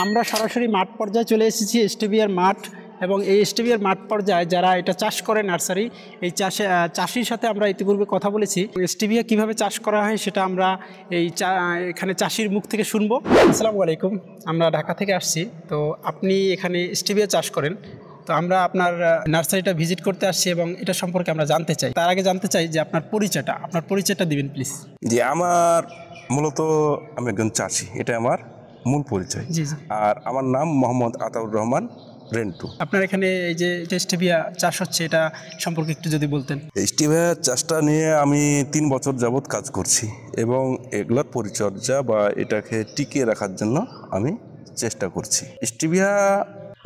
আমরা সরাসরি মাঠ পর্যায়ে চলে এসেছি, স্টেভিয়ার মাঠ। এবং এই স্টেভিয়ার মাঠ পর্যায়ে যারা এটা চাষ করে নার্সারি, এই চাষির সাথে আমরা ইতিপূর্বে কথা বলেছি। স্টেভিয়া কিভাবে চাষ করা হয় সেটা আমরা এখানে চাষির মুখ থেকে শুনবো। আসসালামু আলাইকুম, আমরা ঢাকা থেকে আসছি। তো আপনি এখানে স্টেভিয়া চাষ করেন, তো আমরা আপনার নার্সারিটা ভিজিট করতে আসছি এবং এটা সম্পর্কে আমরা জানতে চাই। তার আগে জানতে চাই যে আপনার পরিচয়টা দিবেন প্লিজ। আমি একজন চাষি, এটা আমার মূল পরিচয়। জি জি। আর আমার নাম মোহাম্মদ আতাউর রহমান রেন্টু। আপনার এখানে এই যে স্টেভিয়া চাষ হচ্ছে, এটা সম্পর্কে একটু যদি বলতেন। স্টেভিয়া চাষটা নিয়ে আমি 3 বছর যাবৎ কাজ করছি এবং এগুলোর পরিচর্যা বা এটাকে টিকিয়ে রাখার জন্য আমি চেষ্টা করছি। স্টেভিয়া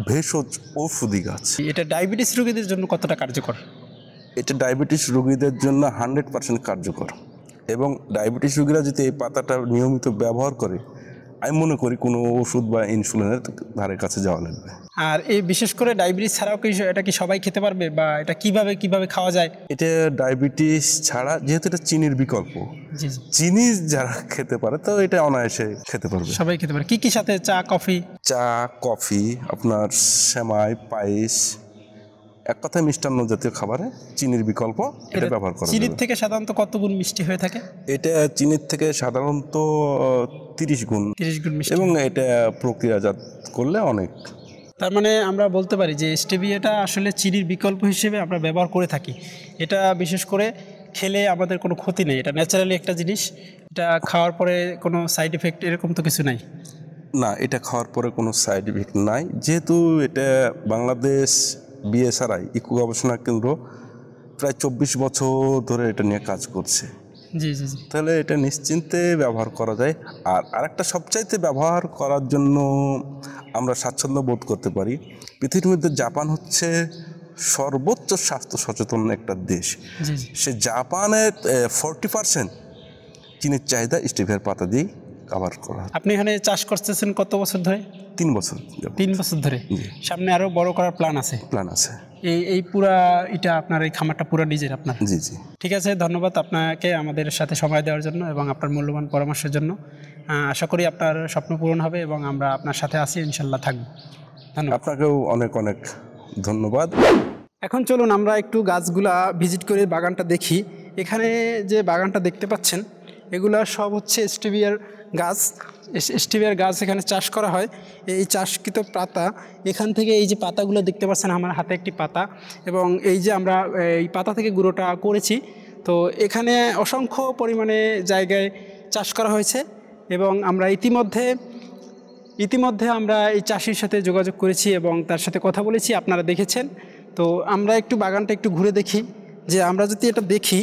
ভেষজ ঔষধি গাছ। এটা ডায়াবেটিস রোগীদের জন্য কতটা কার্যকর? এটা ডায়াবেটিস রোগীদের জন্য 100% কার্যকর এবং ডায়াবেটিস রোগীরা যদি এই পাতাটা নিয়মিত ব্যবহার করে, আমি মনে করি কোনো ওষুধ বা ইনসুলিনের ধারে কাছে যাওয়া লাগবে। আর এই বিশেষ করে ডায়াবেটিস ছাড়াও কি এটা কি সবাই খেতে পারবে, বা এটা কিভাবে খাওয়া যায়? এটা ডায়াবেটিস ছাড়া, যেহেতু এটা চিনির বিকল্প, চিনি যারা খেতে পারে তো এটা অনায়াসে খেতে পারবে, সবাই খেতে পারে। কি সাথে? চা, কফি, আপনার সেমাই, পায়েস, এক কথায় মিষ্টান্ন জাতীয় খাবারে চিনির বিকল্প এটা ব্যবহার করা। চিনির থেকে সাধারণত কত গুণ মিষ্টি হয়ে থাকে? এটা চিনির থেকে সাধারণত 30 গুণ মিষ্টি, এবং এটা প্রক্রিয়াজাত করলে অনেক। তার মানে আমরা বলতে পারি যে স্টেভিয়াটা আসলে চিনির বিকল্প হিসেবে আমরা ব্যবহার করে থাকি। এটা বিশেষ করে খেলে আমাদের কোনো ক্ষতি নেই, এটা ন্যাচারালি একটা জিনিস। এটা খাওয়ার পরে কোনো সাইড এফেক্ট এরকম তো কিছু নাই? না, এটা খাওয়ার পরে কোনো সাইড এফেক্ট নাই, যেহেতু এটা বাংলাদেশ বিএসআরআই ইকো গবেষণা কেন্দ্র প্রায় 24 বছর ধরে এটা নিয়ে কাজ করছে। জি জি জি। তাহলে এটা নিশ্চিন্তে ব্যবহার করা যায়। আর আরেকটা সবচাইতে ব্যবহার করার জন্য আমরা স্বাচ্ছন্দ্য বোধ করতে পারি, পৃথিবীর মধ্যে জাপান হচ্ছে সর্বোচ্চ স্বাস্থ্য সচেতন একটা দেশ। সে জাপানের 40% চিনির চাহিদা স্টেভিয়ার পাতা দিয়ে কভার করা। আপনি এখানে চাষ করতেছেন কত বছর ধরে? 3 বছর। 3 বছর ধরে। সামনে আরো বড় করার প্ল্যান আছে? এই পুরা এটা আপনার এই খামারটা পুরো নিজের আপনার? জি জি। ঠিক আছে, ধন্যবাদ আপনাকে আমাদের সাথে সময় দেওয়ার জন্য এবং আপনার মূল্যবান পরামর্শের জন্য। আশা করি আপনার স্বপ্ন পূরণ হবে এবং আমরা আপনার সাথে আছি, ইনশাল্লাহ থাকবো। ধন্যবাদ। আপনাকেও অনেক অনেক ধন্যবাদ। এখন চলুন আমরা একটু গাছগুলা ভিজিট করে বাগানটা দেখি। এখানে যে বাগানটা দেখতে পাচ্ছেন, এগুলা সব হচ্ছে স্টেভিয়ার গাছ এখানে চাষ করা হয়। এই চাষকৃত পাতা, এখান থেকে এই যে পাতাগুলো দেখতে পাচ্ছেন, আমার হাতে একটি পাতা, এবং এই যে আমরা এই পাতা থেকে গুঁড়োটা করেছি। তো এখানে অসংখ্য পরিমাণে জায়গায় চাষ করা হয়েছে এবং আমরা ইতিমধ্যে আমরা এই চাষির সাথে যোগাযোগ করেছি এবং তার সাথে কথা বলেছি, আপনারা দেখেছেন। তো আমরা একটু বাগানটা একটু ঘুরে দেখি, যে আমরা যদি এটা দেখি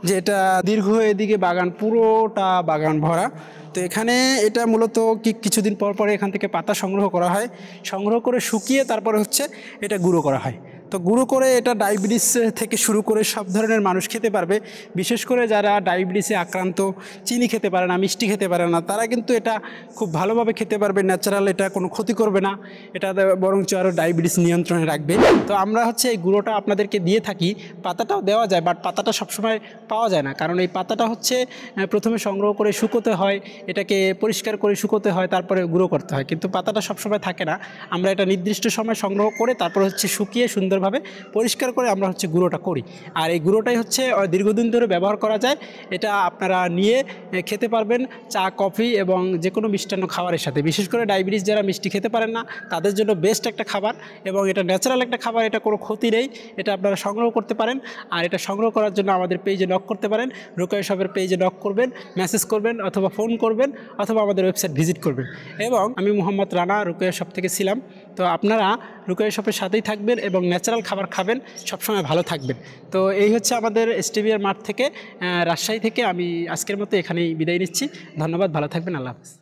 যে এটা দীর্ঘ এদিকে বাগান, পুরোটা বাগান ভরা। তো এখানে এটা মূলত কিছুদিন পর এখান থেকে পাতা সংগ্রহ করা হয়, সংগ্রহ করে শুকিয়ে তারপরে হচ্ছে এটা গুঁড়ো করা হয়। তো গুঁড়ো করে এটা ডায়াবেটিস থেকে শুরু করে সব ধরনের মানুষ খেতে পারবে। বিশেষ করে যারা ডায়াবেটিসে আক্রান্ত, চিনি খেতে পারে না, মিষ্টি খেতে পারে না, তারা কিন্তু এটা খুব ভালোভাবে খেতে পারবে। ন্যাচারাল, এটা কোনো ক্ষতি করবে না, এটা বরঞ্চ আরও ডায়াবেটিস নিয়ন্ত্রণে রাখবে। তো আমরা হচ্ছে এই গুঁড়োটা আপনাদেরকে দিয়ে থাকি। পাতাটাও দেওয়া যায়, বাট পাতাটা সবসময় পাওয়া যায় না, কারণ এই পাতাটা হচ্ছে প্রথমে সংগ্রহ করে শুকোতে হয়, এটাকে পরিষ্কার করে শুকোতে হয়, তারপরে গুঁড়ো করতে হয়। কিন্তু পাতাটা সবসময় থাকে না, আমরা এটা নির্দিষ্ট সময় সংগ্রহ করে তারপর হচ্ছে শুকিয়ে সুন্দরভাবে পরিষ্কার করে আমরা হচ্ছে গুঁড়োটা করি। আর এই গুঁড়োটাই হচ্ছে দীর্ঘদিন ধরে ব্যবহার করা যায়। এটা আপনারা নিয়ে খেতে পারবেন চা, কফি এবং যে কোনো মিষ্টান্ন খাবারের সাথে। বিশেষ করে ডায়াবেটিস যারা মিষ্টি খেতে পারেন না, তাদের জন্য বেস্ট একটা খাবার এবং এটা ন্যাচারাল একটা খাবার, এটা কোনো ক্ষতি নেই। এটা আপনারা সংগ্রহ করতে পারেন। আর এটা সংগ্রহ করার জন্য আমাদের পেজে নক করতে পারেন, রুকাইয়া শপের পেজে নক করবেন, মেসেজ করবেন অথবা ফোন করবেন অথবা আমাদের ওয়েবসাইট ভিজিট করবেন। এবং আমি মোহাম্মদ রানা, রুকাইয়া শপ থেকে ছিলাম। তো আপনারা রুকাইয়া শপের সাথেই থাকবেন এবং ন্যাচারাল খাবার খাবেন, সবসময় ভালো থাকবেন। তো এই হচ্ছে আমাদের স্টেভিয়ার মাঠ থেকে, রাজশাহী থেকে আমি আজকের মতো এখানেই বিদায় নিচ্ছি। ধন্যবাদ, ভালো থাকবেন, আল্লাহ হাফেজ।